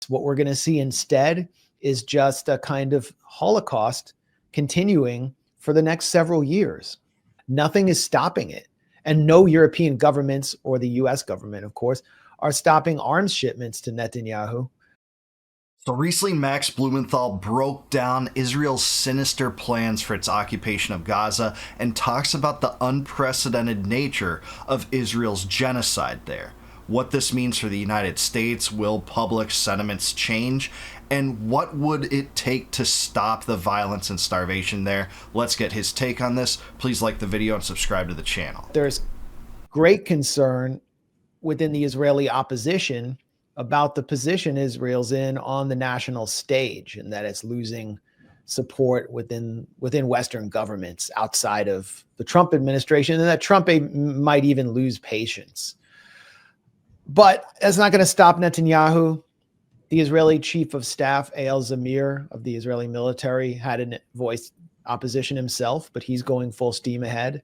violence. What we're going to see instead is just a kind of Holocaust continuing for the next several years. Nothing is stopping it. And no European governments, or the US government, of course, are stopping arms shipments to Netanyahu. So recently, Max Blumenthal broke down Israel's sinister plans for its occupation of Gaza and talks about the unprecedented nature of Israel's genocide there. What this means for the United States, will public sentiments change, and what would it take to stop the violence and starvation there? Let's get his take on this. Please like the video and subscribe to the channel. There's great concern within the Israeli opposition about the position Israel's in on the national stage, and that it's losing support within Western governments outside of the Trump administration, and that Trump might even lose patience. But that's not going to stop Netanyahu. The Israeli chief of staff, Eyal Zamir, of the Israeli military, had voiced opposition himself, but he's going full steam ahead.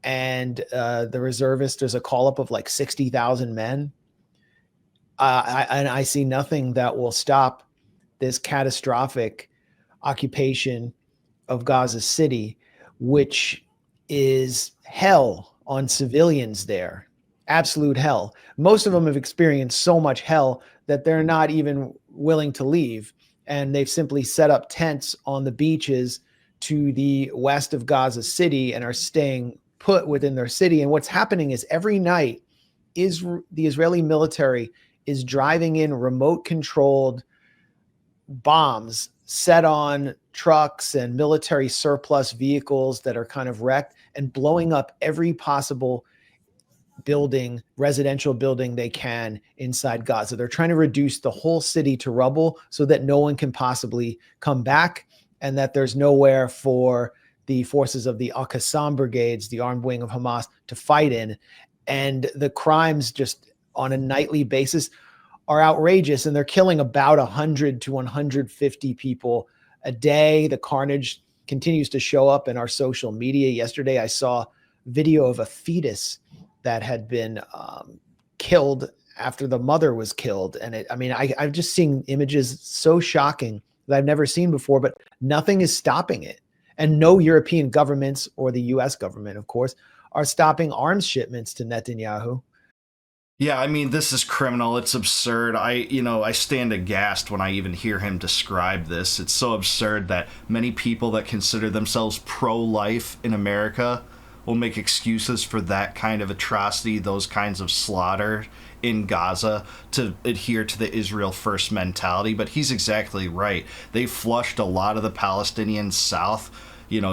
And the reservists, there's a call up of like 60,000 men. And I see nothing that will stop this catastrophic occupation of Gaza City, which is hell on civilians there. Absolute hell. Most of them have experienced so much hell that they're not even willing to leave. And they've simply set up tents on the beaches to the west of Gaza City and are staying put within their city. And what's happening is every night the Israeli military is driving in remote controlled bombs set on trucks and military surplus vehicles that are kind of wrecked and blowing up every possible building, residential building they can inside Gaza. They're trying to reduce the whole city to rubble so that no one can possibly come back, and that there's nowhere for the forces of the Al-Qassam brigades, the armed wing of Hamas, to fight in. And the crimes just on a nightly basis are outrageous, and they're killing about 100 to 150 people a day. The carnage continues to show up in our social media. Yesterday, I saw video of a fetus that had been killed after the mother was killed. And I've just seen images so shocking that I've never seen before, but nothing is stopping it. And no European governments, or the US government, of course, are stopping arms shipments to Netanyahu. Yeah, I mean, this is criminal. It's absurd. I stand aghast when I even hear him describe this. It's so absurd that many people that consider themselves pro-life in America will make excuses for that kind of atrocity, those kinds of slaughter in Gaza, to adhere to the Israel first mentality. But he's exactly right. They flushed a lot of the Palestinians south,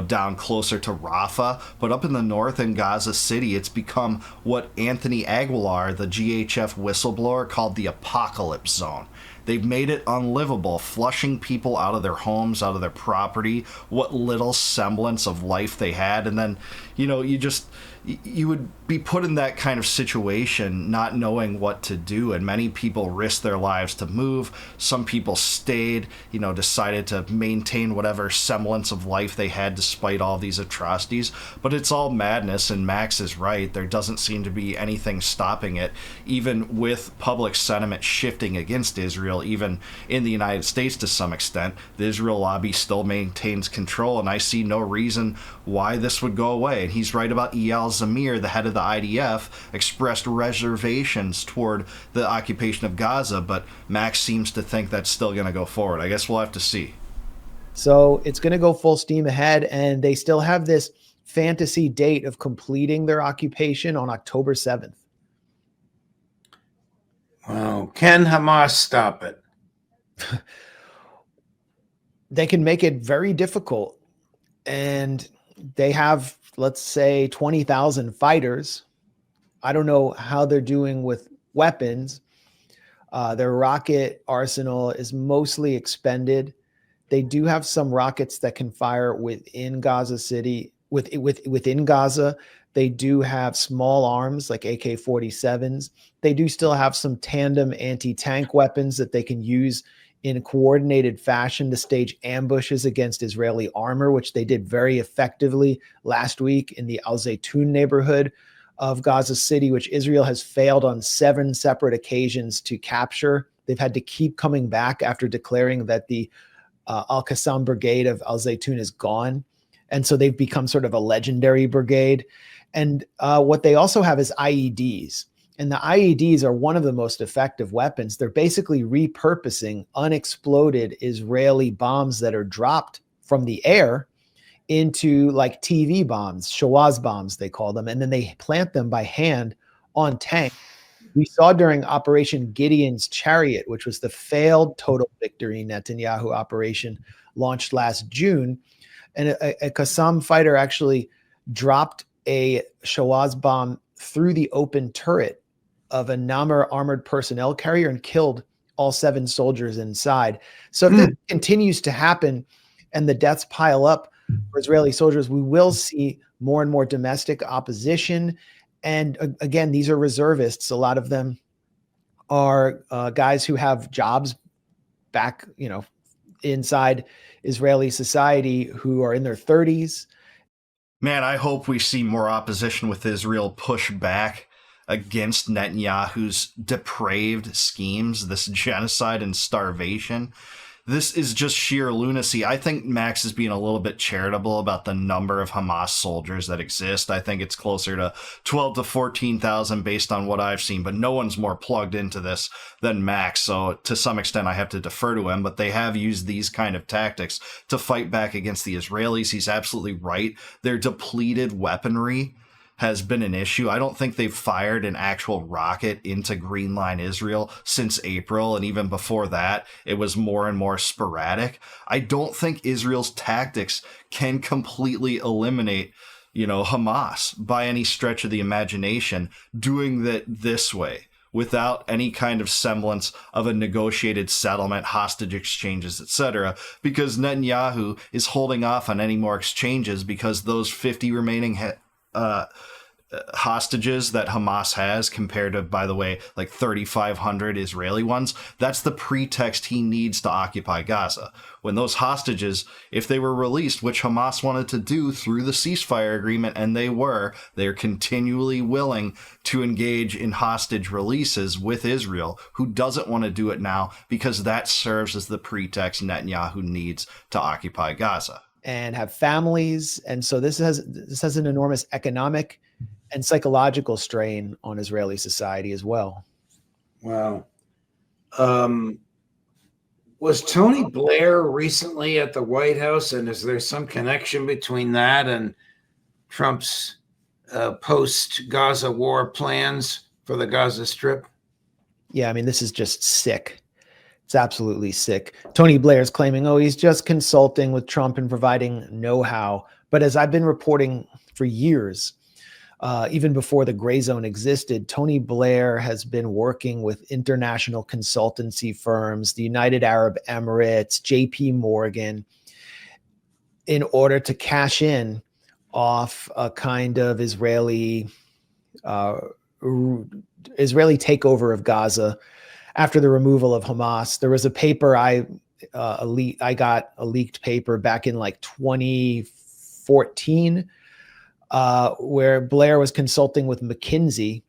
down closer to Rafah, but up in the north in Gaza City, it's become what Anthony Aguilar, the GHF whistleblower, called the apocalypse zone. They've made it unlivable, flushing people out of their homes, out of their property, what little semblance of life they had. And then, you would be put in that kind of situation not knowing what to do, and many people risked their lives to move. Some people stayed, decided to maintain whatever semblance of life they had despite all these atrocities. But it's all madness, and Max is right. There doesn't seem to be anything stopping it, even with public sentiment shifting against Israel, even in the United States to some extent. The Israel lobby still maintains control, and I see no reason why this would go away. And he's right about Eyal Zamir, the head of the IDF, expressed reservations toward the occupation of Gaza, but Max seems to think that's still going to go forward. I guess we'll have to see. So it's going to go full steam ahead, and they still have this fantasy date of completing their occupation on October 7th. Wow. Can Hamas stop it? They can make it very difficult. And they have, let's say, 20,000 fighters. I don't know how they're doing with weapons. Their rocket arsenal is mostly expended. They do have some rockets that can fire within Gaza City, within Gaza. They do have small arms like AK-47s. They do still have some tandem anti-tank weapons that they can use in a coordinated fashion to stage ambushes against Israeli armor, which they did very effectively last week in the Al Zaytun neighborhood of Gaza City, which Israel has failed on 7 separate occasions to capture They've had to keep coming back after declaring that the Al-Qassam brigade of al-Zaytun is gone. And so they've become sort of a legendary brigade. And what they also have is IEDs. And the IEDs are one of the most effective weapons. They're basically repurposing unexploded Israeli bombs that are dropped from the air into like TV bombs, Shawaz bombs, they call them. And then they plant them by hand on tanks. We saw during Operation Gideon's Chariot, which was the failed total victory Netanyahu operation launched last June. And a Qassam fighter actually dropped a Shawaz bomb through the open turret of a Namur armored personnel carrier and killed all 7 soldiers inside. So if this continues to happen and the deaths pile up for Israeli soldiers, we will see more and more domestic opposition. And again, these are reservists. A lot of them are guys who have jobs back, inside Israeli society, who are in their 30s. Man, I hope we see more opposition with Israel push back against Netanyahu's depraved schemes, this genocide and starvation. This is just sheer lunacy. I think Max is being a little bit charitable about the number of Hamas soldiers that exist. I think it's closer to 12 to 14,000 based on what I've seen, but no one's more plugged into this than Max. So to some extent, I have to defer to him, but they have used these kind of tactics to fight back against the Israelis. He's absolutely right. Their depleted weaponry has been an issue. I don't think they've fired an actual rocket into Green Line Israel since April, and even before that, it was more and more sporadic. I don't think Israel's tactics can completely eliminate, Hamas by any stretch of the imagination, doing that this way, without any kind of semblance of a negotiated settlement, hostage exchanges, etc., because Netanyahu is holding off on any more exchanges because those 50 remaining hostages that Hamas has, compared to, by the way, like 3,500 Israeli ones, that's the pretext he needs to occupy Gaza. When those hostages, if they were released, which Hamas wanted to do through the ceasefire agreement, and they're continually willing to engage in hostage releases with Israel, who doesn't want to do it now because that serves as the pretext Netanyahu needs to occupy Gaza. And have families. And so this has an enormous economic and psychological strain on Israeli society as well. Wow. Was Tony Blair recently at the White House, and is there some connection between that and Trump's post-Gaza war plans for the Gaza Strip? Yeah, I mean, this is just sick. It's absolutely sick. Tony Blair's claiming, he's just consulting with Trump and providing know-how. But as I've been reporting for years, even before the gray zone existed, Tony Blair has been working with international consultancy firms, the United Arab Emirates, JP Morgan, in order to cash in off a kind of Israeli takeover of Gaza. After the removal of Hamas, there was a paper I got a leaked paper back in like 2014, where Blair was consulting with McKinsey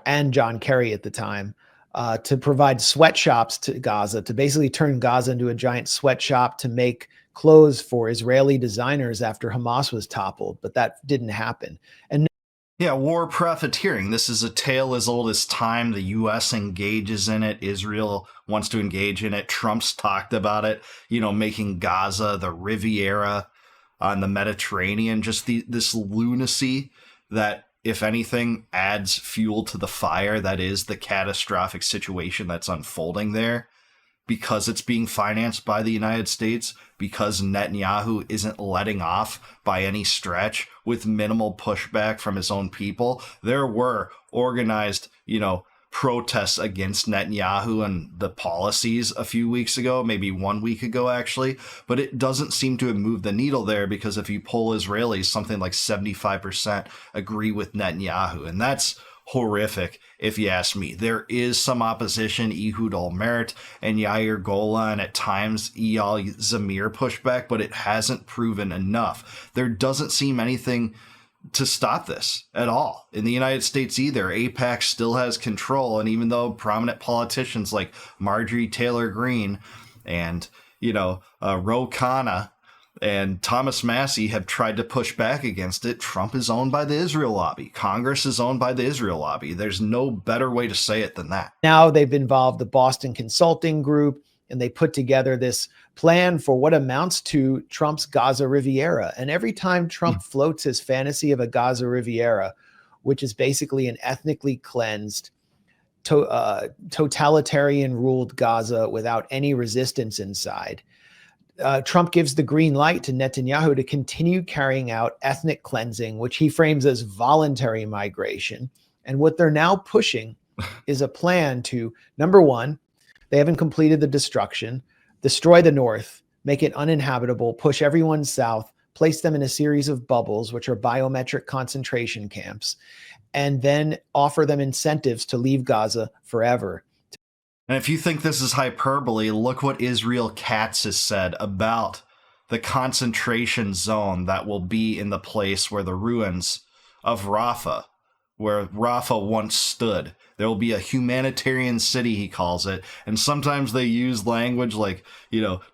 and John Kerry at the time to provide sweatshops to Gaza, to basically turn Gaza into a giant sweatshop to make clothes for Israeli designers after Hamas was toppled. But that didn't happen. And yeah, war profiteering. This is a tale as old as time. The U.S. engages in it. Israel wants to engage in it. Trump's talked about it, making Gaza the Riviera on the Mediterranean. Just this lunacy that, if anything, adds fuel to the fire that is the catastrophic situation that's unfolding there, because it's being financed by the United States, because Netanyahu isn't letting off by any stretch with minimal pushback from his own people. There were organized, protests against Netanyahu and the policies a few weeks ago, maybe 1 week ago, actually, but it doesn't seem to have moved the needle there, because if you poll Israelis, something like 75% agree with Netanyahu, and that's horrific, if you ask me. There is some opposition, Ehud Olmert and Yair Golan, at times Eyal Zamir pushback, but it hasn't proven enough. There doesn't seem anything to stop this at all. In the United States either, AIPAC still has control, and even though prominent politicians like Marjorie Taylor Greene and, Ro Khanna and Thomas Massie have tried to push back against it, Trump is owned by the Israel lobby. Congress is owned by the Israel lobby. There's no better way to say it than that. Now they've involved the Boston Consulting Group, and they put together this plan for what amounts to Trump's Gaza Riviera. And every time Trump floats his fantasy of a Gaza Riviera, which is basically an ethnically cleansed, totalitarian ruled Gaza without any resistance inside, Trump gives the green light to Netanyahu to continue carrying out ethnic cleansing, which he frames as voluntary migration. And what they're now pushing is a plan to, number one, they haven't completed the destruction, destroy the north, make it uninhabitable, push everyone south, place them in a series of bubbles, which are biometric concentration camps, and then offer them incentives to leave Gaza forever. And if you think this is hyperbole, look what Israel Katz has said about the concentration zone that will be in the place where the ruins of Rafah, where Rafah once stood. There will be a humanitarian city, he calls it. And sometimes they use language like,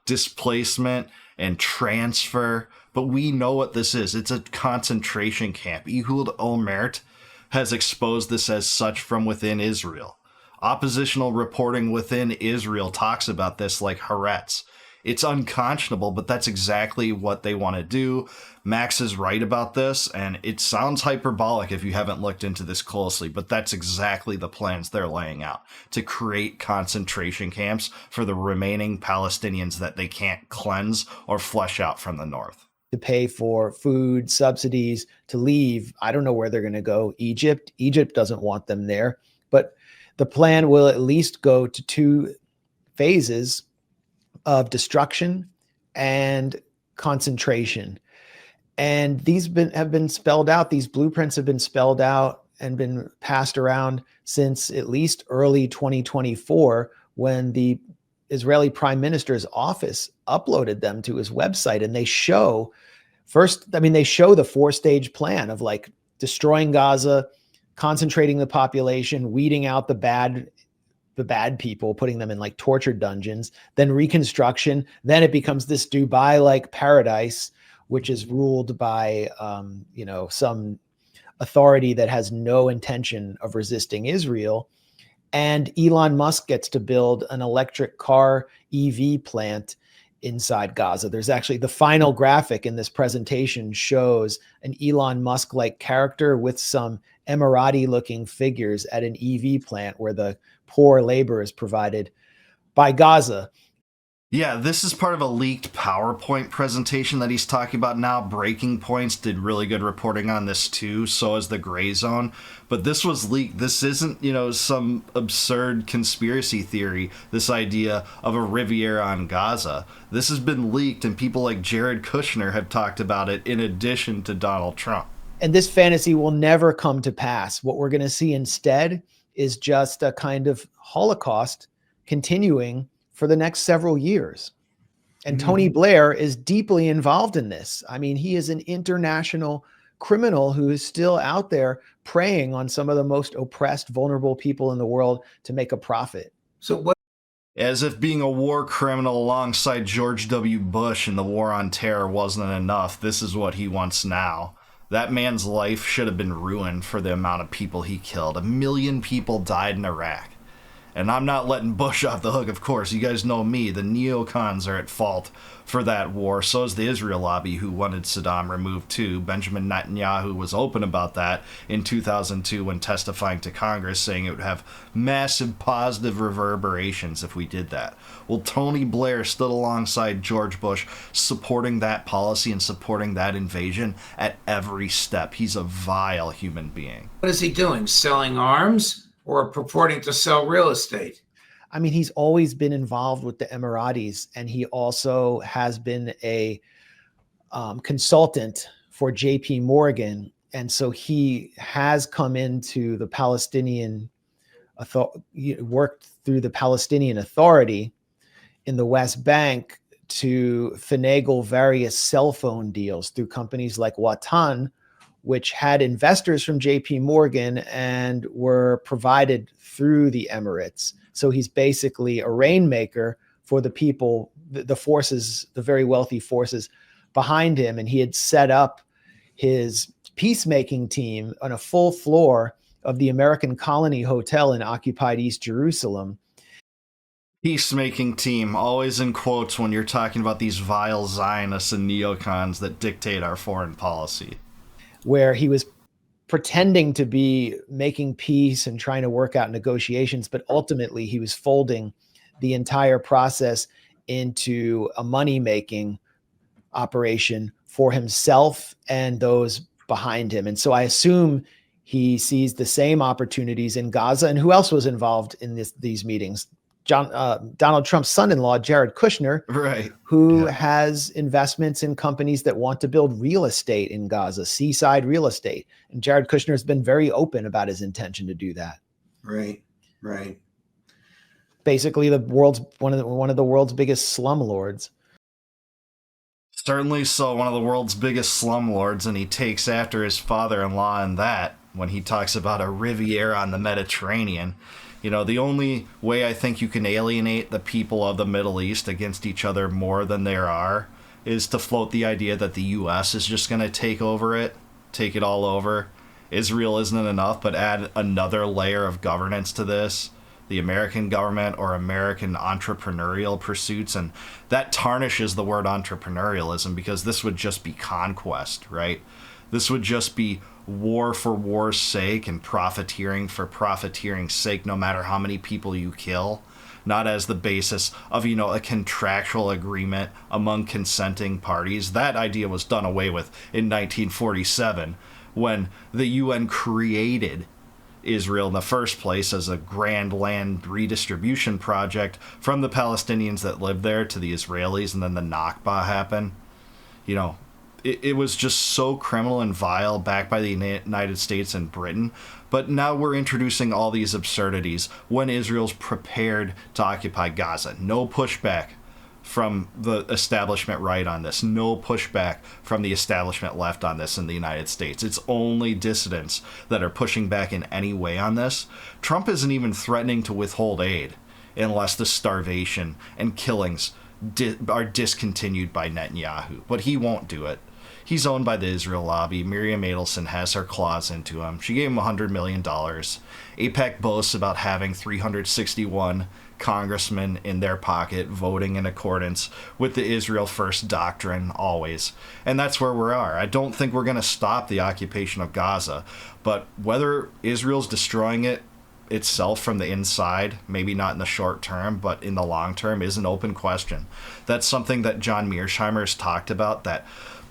displacement and transfer. But we know what this is. It's a concentration camp. Ehud Olmert has exposed this as such from within Israel. Oppositional reporting within Israel talks about this like Haaretz. It's unconscionable, but that's exactly what they want to do. Max is right about this, and it sounds hyperbolic if you haven't looked into this closely, but that's exactly the plans they're laying out, to create concentration camps for the remaining Palestinians that they can't cleanse or flush out from the north. To pay for food, subsidies, to leave. I don't know where they're going to go. Egypt doesn't want them there, but the plan will at least go to 2 phases of destruction and concentration. And these have been spelled out. These blueprints have been spelled out and been passed around since at least early 2024, when the Israeli Prime Minister's office uploaded them to his website. And they show the 4-stage plan of like destroying Gaza, concentrating the population, weeding out the bad people, putting them in like torture dungeons, then reconstruction. Then it becomes this Dubai-like paradise, which is ruled by, some authority that has no intention of resisting Israel. And Elon Musk gets to build an electric car EV plant inside Gaza. There's actually the final graphic in this presentation shows an Elon Musk-like character with some Emirati-looking figures at an EV plant where the poor labor is provided by Gaza. Yeah, this is part of a leaked PowerPoint presentation that he's talking about now. Breaking Points did really good reporting on this too, so is the Gray Zone. But this was leaked. This isn't, some absurd conspiracy theory, this idea of a Riviera on Gaza. This has been leaked, and people like Jared Kushner have talked about it in addition to Donald Trump. And this fantasy will never come to pass. What we're going to see instead is just a kind of Holocaust continuing for the next several years. And Tony Blair is deeply involved in this. I mean, he is an international criminal who is still out there preying on some of the most oppressed, vulnerable people in the world to make a profit. So what? As if being a war criminal alongside George W. Bush in the war on terror wasn't enough, this is what he wants now. That man's life should have been ruined for the amount of people he killed. 1 million people died in Iraq. And I'm not letting Bush off the hook, of course. You guys know me. The neocons are at fault for that war. So is the Israel lobby, who wanted Saddam removed too. Benjamin Netanyahu was open about that in 2002 when testifying to Congress, saying it would have massive positive reverberations if we did that. Well, Tony Blair stood alongside George Bush, supporting that policy and supporting that invasion at every step. He's a vile human being. What is he doing? Selling arms? Or purporting to sell real estate? I mean, he's always been involved with the Emiratis, and he also has been a consultant for JP Morgan. And so he has come into the Palestinian, worked through the Palestinian Authority in the West Bank to finagle various cell phone deals through companies like Watan which had investors from JP Morgan and were provided through the Emirates. So he's basically a rainmaker for the people, the forces, the very wealthy forces behind him. And he had set up his peacemaking team on a full floor of the American Colony Hotel in occupied East Jerusalem. Peacemaking team, always in quotes when you're talking about these vile Zionists and neocons that dictate our foreign policy. Where he was pretending to be making peace and trying to work out negotiations, but ultimately he was folding the entire process into a money-making operation for himself and those behind him. And so I assume he sees the same opportunities in Gaza. And who else was involved in these meetings? Donald Trump's son-in-law, Jared Kushner, right, who has investments in companies that want to build real estate in Gaza, seaside real estate. And Jared Kushner has been very open about his intention to do that. Right, right. Basically, the world's one of the world's biggest slumlords. Certainly so, one of the world's biggest slumlords, and he takes after his father-in-law in that when he talks about a Riviera on the Mediterranean. You know, the only way I think you can alienate the people of the Middle East against each other more than there are is to float the idea that the U.S. is just going to take it all over. Israel isn't enough, but add another layer of governance to this, the American government or American entrepreneurial pursuits, and that tarnishes the word entrepreneurialism because this would just be conquest, right? This would just be war for war's sake and profiteering for profiteering's sake, no matter how many people you kill, not as the basis of, you know, a contractual agreement among consenting parties. That idea was done away with in 1947 when the UN created Israel in the first place as a grand land redistribution project from the Palestinians that lived there to the Israelis, and then the Nakba happened. You know, it was just so criminal and vile back by the United States and Britain. But now we're introducing all these absurdities when Israel's prepared to occupy Gaza. No pushback from the establishment right on this. No pushback from the establishment left on this in the United States. It's only dissidents that are pushing back in any way on this. Trump isn't even threatening to withhold aid unless the starvation and killings are discontinued by Netanyahu. But he won't do it. He's owned by the Israel lobby. Miriam Adelson has her claws into him. She gave him $100 million. AIPAC boasts about having 361 congressmen in their pocket voting in accordance with the Israel First doctrine always. And that's where we are. I don't think we're going to stop the occupation of Gaza. But whether Israel's destroying it itself from the inside, maybe not in the short term, but in the long term, is an open question. That's something that John Mearsheimer has talked about, that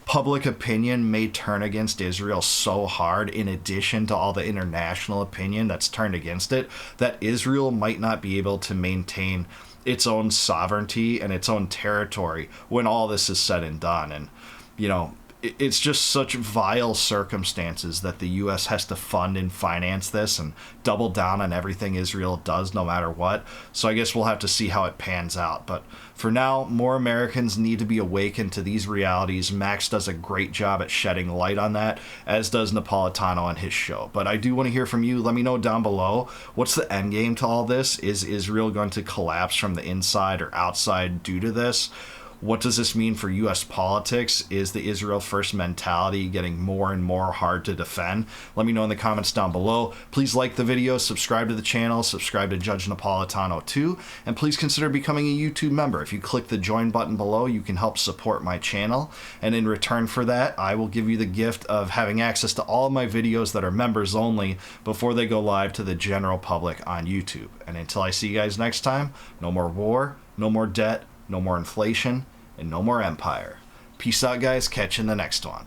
public opinion may turn against Israel so hard, in addition to all the international opinion that's turned against it, that Israel might not be able to maintain its own sovereignty and its own territory when all this is said and done. And, you know, it's just such vile circumstances that the U.S. has to fund and finance this and double down on everything Israel does no matter what. So I guess we'll have to see how it pans out. But for now, more Americans need to be awakened to these realities. Max does a great job at shedding light on that, as does Napolitano on his show. But I do want to hear from you. Let me know down below. What's the end game to all this? Is Israel going to collapse from the inside or outside due to this? What does this mean for U.S. politics? Is the Israel First mentality getting more and more hard to defend? Let me know in the comments down below. Please like the video, subscribe to the channel, subscribe to Judge Napolitano too, and please consider becoming a YouTube member. If you click the join button below, you can help support my channel, and in return for that, I will give you the gift of having access to all of my videos that are members only before they go live to the general public on YouTube. And until I see you guys next time, no more war, no more debt, no more inflation, and no more empire. Peace out, guys. Catch you in the next one.